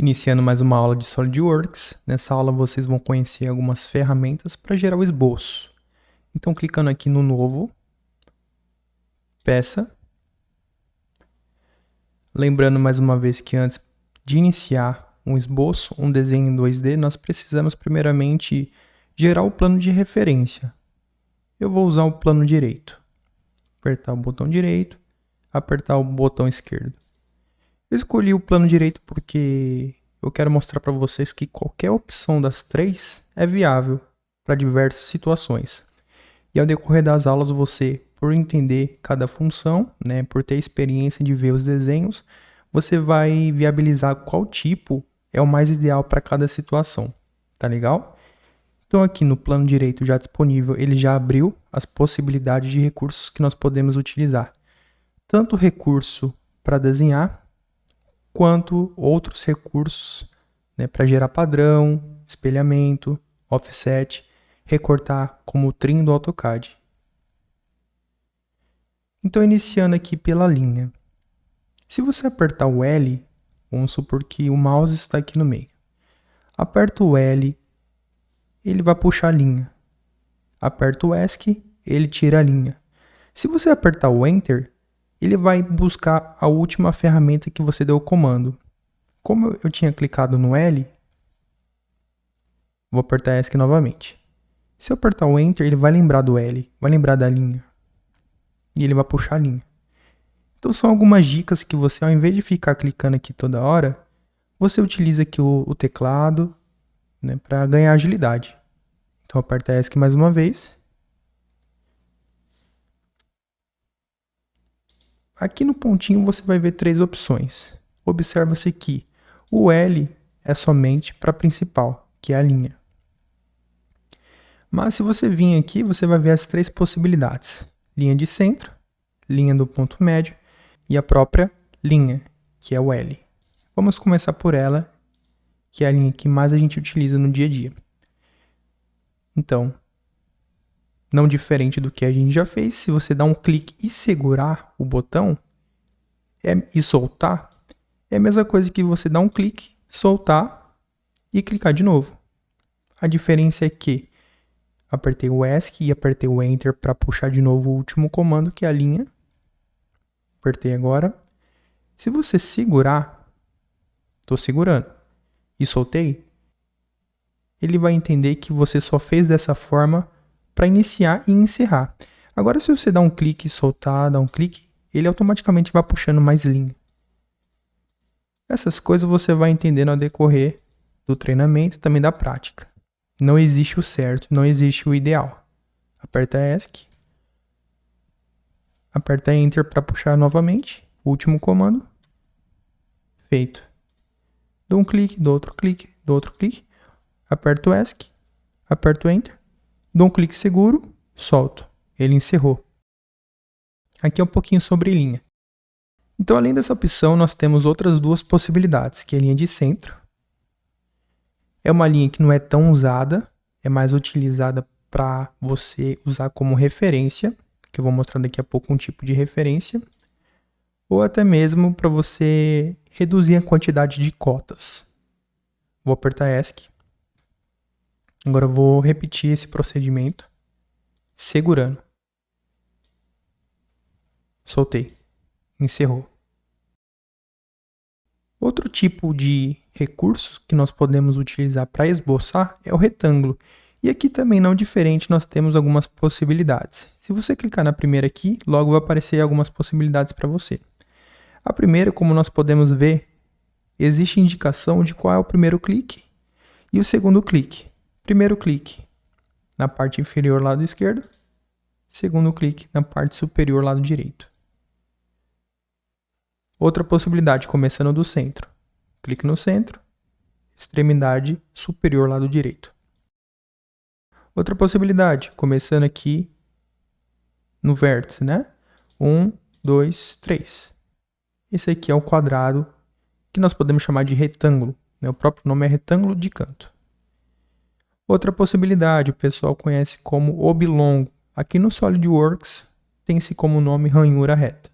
Iniciando mais uma aula de SolidWorks. Nessa aula vocês vão conhecer algumas ferramentas para gerar o esboço. Então, clicando aqui no Novo, Peça. Lembrando mais uma vez que antes de iniciar um esboço, um desenho em 2D, nós precisamos primeiramente gerar o plano de referência. Eu vou usar o plano direito. Apertar o botão direito, apertar o botão esquerdo. Eu escolhi o plano direito porque eu quero mostrar para vocês que qualquer opção das três é viável para diversas situações. E ao decorrer das aulas, você, por entender cada função, por ter experiência de ver os desenhos, você vai viabilizar qual tipo é o mais ideal para cada situação. Tá legal? Então aqui no plano direito já disponível, ele já abriu as possibilidades de recursos que nós podemos utilizar. Tanto recurso para desenhar, quanto outros recursos para gerar padrão, espelhamento, offset, recortar como o trim do AutoCAD. Então, iniciando aqui pela linha. Se você apertar o L, vamos supor que o mouse está aqui no meio. Aperta o L, ele vai puxar a linha. Aperta o ESC, ele tira a linha. Se você apertar o Enter, ele vai buscar a última ferramenta que você deu o comando. Como eu tinha clicado no L, vou apertar ESC novamente. Se eu apertar o Enter, ele vai lembrar do L, vai lembrar da linha. E ele vai puxar a linha. Então são algumas dicas que você, ao invés de ficar clicando aqui toda hora, você utiliza aqui o teclado para ganhar agilidade. Então aperta ESC mais uma vez. Aqui no pontinho você vai ver três opções. Observa-se que o L é somente para a principal, que é a linha. Mas se você vir aqui, você vai ver as três possibilidades. Linha de centro, linha do ponto médio e a própria linha, que é o L. Vamos começar por ela, que é a linha que mais a gente utiliza no dia a dia. Então, não diferente do que a gente já fez, se você dar um clique e segurar o botão e soltar, é a mesma coisa que você dar um clique, soltar e clicar de novo. A diferença é que apertei o ESC e apertei o Enter para puxar de novo o último comando, que é a linha. Apertei agora. Se você segurar, estou segurando, e soltei, ele vai entender que você só fez dessa forma para iniciar e encerrar. Agora, se você dar um clique e soltar, dar um clique, ele automaticamente vai puxando mais linha. Essas coisas você vai entendendo ao decorrer do treinamento e também da prática. Não existe o certo, não existe o ideal. Aperta ESC. Aperta Enter para puxar novamente. Último comando. Feito. Dou um clique, dou outro clique, dou outro clique. Aperto o ESC. Aperto Enter. Dou um clique seguro, solto. Ele encerrou. Aqui é um pouquinho sobre linha. Então, além dessa opção, nós temos outras duas possibilidades, que é a linha de centro. É uma linha que não é tão usada, é mais utilizada para você usar como referência, que eu vou mostrar daqui a pouco um tipo de referência, ou até mesmo para você reduzir a quantidade de cotas. Vou apertar ESC. Agora eu vou repetir esse procedimento, segurando. Soltei. Encerrou. Outro tipo de recursos que nós podemos utilizar para esboçar é o retângulo. E aqui também não diferente, nós temos algumas possibilidades. Se você clicar na primeira aqui, logo vai aparecer algumas possibilidades para você. A primeira, como nós podemos ver, existe indicação de qual é o primeiro clique e o segundo clique. Primeiro clique na parte inferior lado esquerdo, segundo clique na parte superior lado direito. Outra possibilidade, começando do centro. Clique no centro, extremidade superior lado direito. Outra possibilidade, começando aqui no vértice, 1, 2, 3. Esse aqui é o quadrado que nós podemos chamar de retângulo. O próprio nome é retângulo de canto. Outra possibilidade, o pessoal conhece como oblongo. Aqui no SolidWorks tem-se como nome ranhura reta.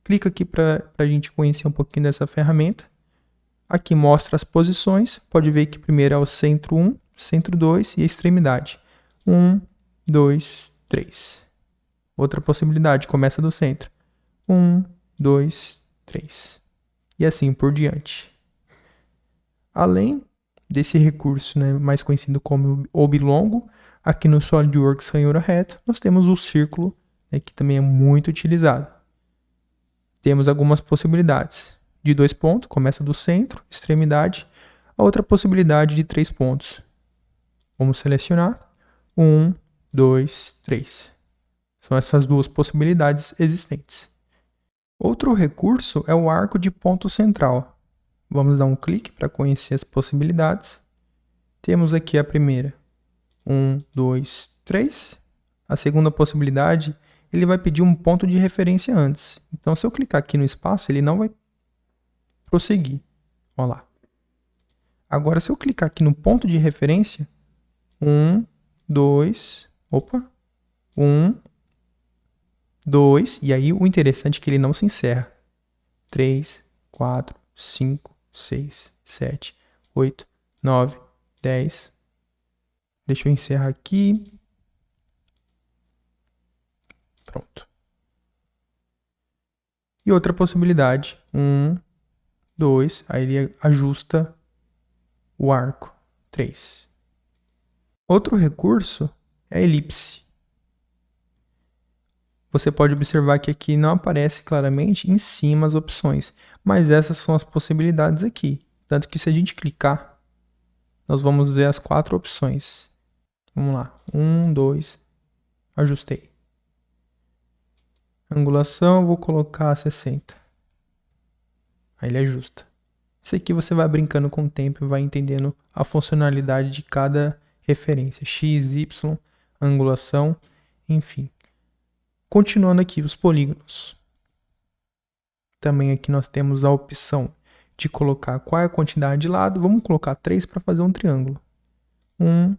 Clica aqui para a gente conhecer um pouquinho dessa ferramenta. Aqui mostra as posições, pode ver que primeiro é o centro 1, centro 2 e a extremidade. 1, 2, 3. Outra possibilidade, começa do centro. 1, 2, 3. E assim por diante. Além desse recurso, né, mais conhecido como oblongo, aqui no SolidWorks ranhura reta, nós temos o círculo, né, que também é muito utilizado. Temos algumas possibilidades. De 2 pontos, começa do centro, extremidade. A outra possibilidade de 3 pontos. Vamos selecionar. 1, 2, 3. São essas duas possibilidades existentes. Outro recurso é o arco de ponto central. Vamos dar um clique para conhecer as possibilidades. Temos aqui a primeira. 1, 2, 3. A segunda possibilidade, ele vai pedir um ponto de referência antes. Então, se eu clicar aqui no espaço, ele não vai prosseguir. Olha lá. Agora, se eu clicar aqui no ponto de referência, 1, 2, 2, e aí o interessante é que ele não se encerra. 3, 4, 5, 6, 7, 8, 9, 10. Deixa eu encerrar aqui. Pronto. E outra possibilidade, 1, 2, aí ele ajusta o arco, 3. Outro recurso é a elipse. Você pode observar que aqui não aparece claramente em cima as opções, mas essas são as possibilidades aqui. Tanto que se a gente clicar, nós vamos ver as 4 opções. Vamos lá, 1, 2, ajustei. Angulação, vou colocar 60. Aí ele ajusta. Isso aqui você vai brincando com o tempo e vai entendendo a funcionalidade de cada referência. X, Y, angulação, enfim. Continuando aqui os polígonos. Também aqui nós temos a opção de colocar qual é a quantidade de lado. Vamos colocar 3 para fazer um triângulo. 1,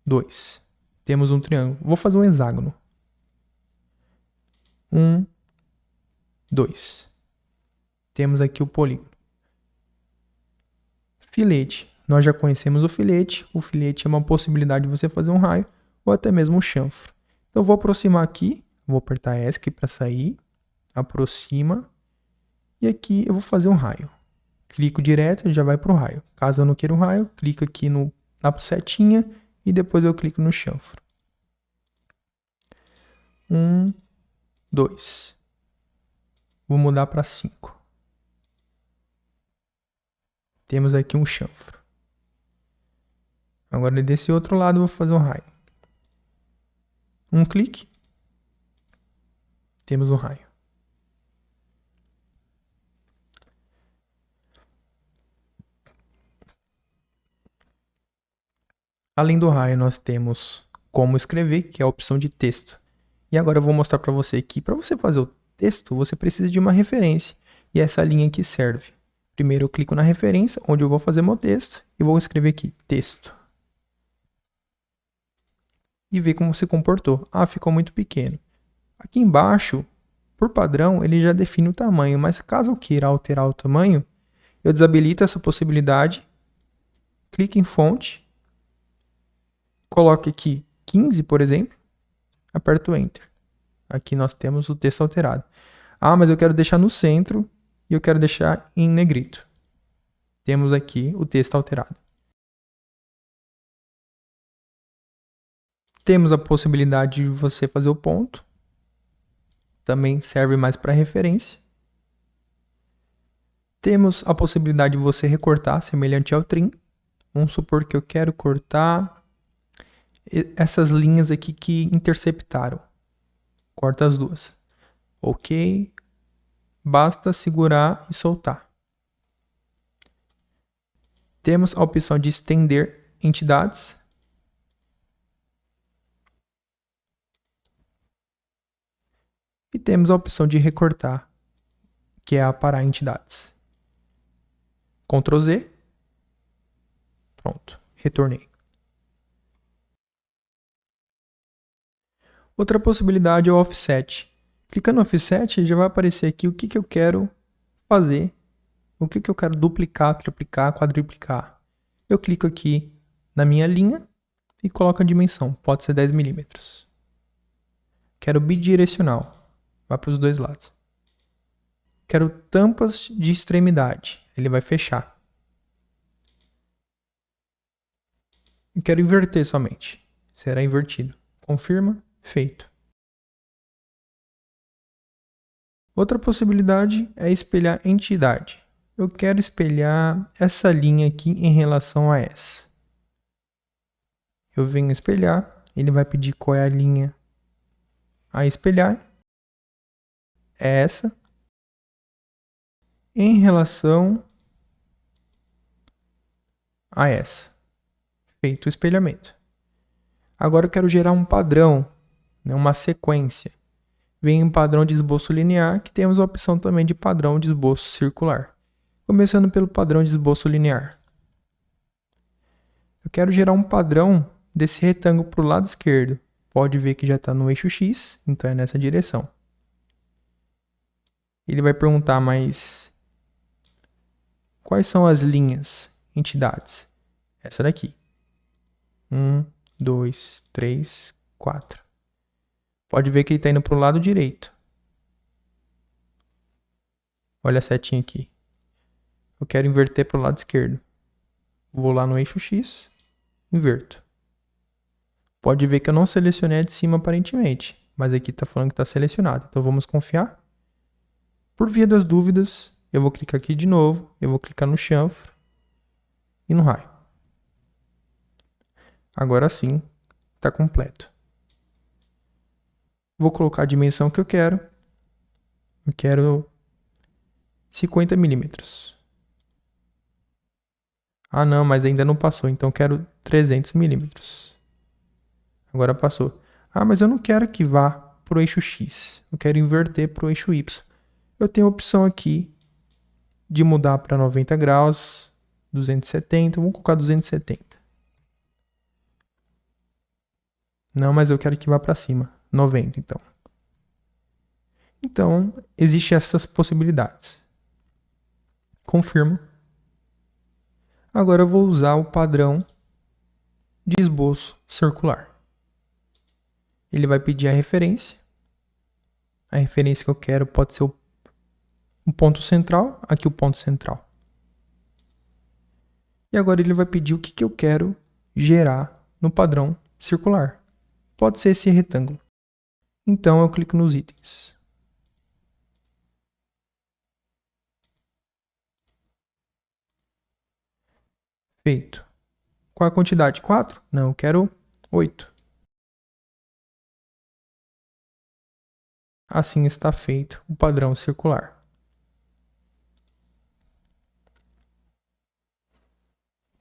2. Temos um triângulo. Vou fazer um hexágono. 1, 2. Temos aqui o polígono. Filete. Nós já conhecemos o filete. O filete é uma possibilidade de você fazer um raio ou até mesmo um chanfro. Então eu vou aproximar aqui. Vou apertar ESC para sair. Aproxima. E aqui eu vou fazer um raio. Clico direto e já vai para o raio. Caso eu não queira um raio, clico aqui na setinha e depois eu clico no chanfro. 1, 2. Vou mudar para 5. Temos aqui um chanfro. Agora desse outro lado eu vou fazer um raio. Um clique. Temos um raio. Além do raio, nós temos como escrever, que é a opção de texto. E agora eu vou mostrar para você que para você fazer o texto, você precisa de uma referência. E essa linha aqui serve. Primeiro eu clico na referência, onde eu vou fazer meu texto, e vou escrever aqui, texto. E ver como se comportou. Ah, ficou muito pequeno. Aqui embaixo, por padrão, ele já define o tamanho, mas caso eu queira alterar o tamanho, eu desabilito essa possibilidade, clique em fonte, coloque aqui 15, por exemplo, aperto Enter. Aqui nós temos o texto alterado. Ah, mas eu quero deixar no centro e eu quero deixar em negrito. Temos aqui o texto alterado. Temos a possibilidade de você fazer o ponto. Também serve mais para referência. Temos a possibilidade de você recortar, semelhante ao trim. Vamos supor que eu quero cortar essas linhas aqui que interceptaram. Corta as duas. Ok. Basta segurar e soltar. Temos a opção de estender entidades. E temos a opção de recortar, que é aparar entidades. Ctrl Z. Pronto. Retornei. Outra possibilidade é o offset. Clicando no offset, já vai aparecer aqui o que eu quero fazer, O que eu quero duplicar, triplicar, quadruplicar? Eu clico aqui na minha linha e coloco a dimensão. Pode ser 10 milímetros. Quero bidirecional. Vai para os dois lados. Quero tampas de extremidade. Ele vai fechar. E quero inverter somente. Será invertido. Confirma. Feito. Outra possibilidade é espelhar entidade. Eu quero espelhar essa linha aqui em relação a essa. Eu venho espelhar. Ele vai pedir qual é a linha a espelhar. É essa. Em relação a essa. Feito o espelhamento. Agora eu quero gerar um padrão, né, uma sequência. Vem em padrão de esboço linear, que temos a opção também de padrão de esboço circular. Começando pelo padrão de esboço linear. Eu quero gerar um padrão desse retângulo para o lado esquerdo. Pode ver que já está no eixo X, então é nessa direção. Ele vai perguntar, mas quais são as linhas, entidades? Essa daqui. 1, 2, 3, 4. Pode ver que ele está indo para o lado direito. Olha a setinha aqui. Eu quero inverter para o lado esquerdo. Vou lá no eixo X, inverto. Pode ver que eu não selecionei a de cima aparentemente, mas aqui está falando que está selecionado. Então vamos confiar. Por via das dúvidas, eu vou clicar aqui de novo, eu vou clicar no chanfro e no raio. Agora sim, está completo. Vou colocar a dimensão que eu quero. Eu quero 50 milímetros. Ah não, mas ainda não passou, então eu quero 300 milímetros. Agora passou. Ah, mas eu não quero que vá para o eixo X. Eu quero inverter para o eixo Y. Eu tenho a opção aqui de mudar para 90 graus, 270. Vamos colocar 270. Não, mas eu quero que vá para cima. 90, então. Então, existem essas possibilidades. Confirmo. Agora eu vou usar o padrão de esboço circular. Ele vai pedir a referência. A referência que eu quero pode ser um ponto central. Aqui o ponto central. E agora ele vai pedir o que eu quero gerar no padrão circular. Pode ser esse retângulo. Então eu clico nos itens. Feito. Qual a quantidade? 4? Não, eu quero 8. Assim está feito o padrão circular.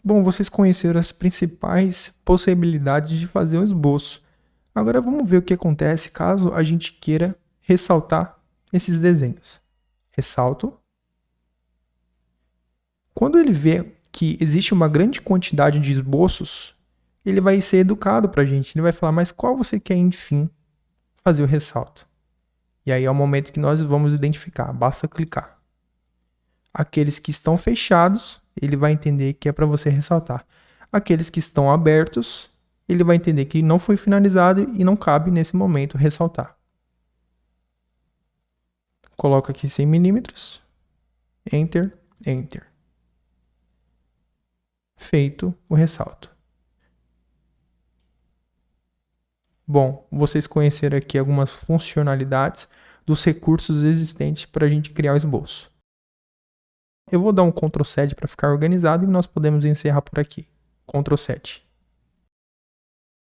Bom, vocês conheceram as principais possibilidades de fazer um esboço. Agora vamos ver o que acontece caso a gente queira ressaltar esses desenhos. Ressalto. Quando ele vê que existe uma grande quantidade de esboços, ele vai ser educado para a gente. Ele vai falar, mas qual você quer, enfim, fazer o ressalto? E aí é o momento que nós vamos identificar. Basta clicar. Aqueles que estão fechados, ele vai entender que é para você ressaltar. Aqueles que estão abertos, ele vai entender que não foi finalizado e não cabe nesse momento ressaltar. Coloco aqui 100 milímetros. Enter, Enter. Feito o ressalto. Bom, vocês conheceram aqui algumas funcionalidades dos recursos existentes para a gente criar o esboço. Eu vou dar um Ctrl+7 para ficar organizado e nós podemos encerrar por aqui. Ctrl+7.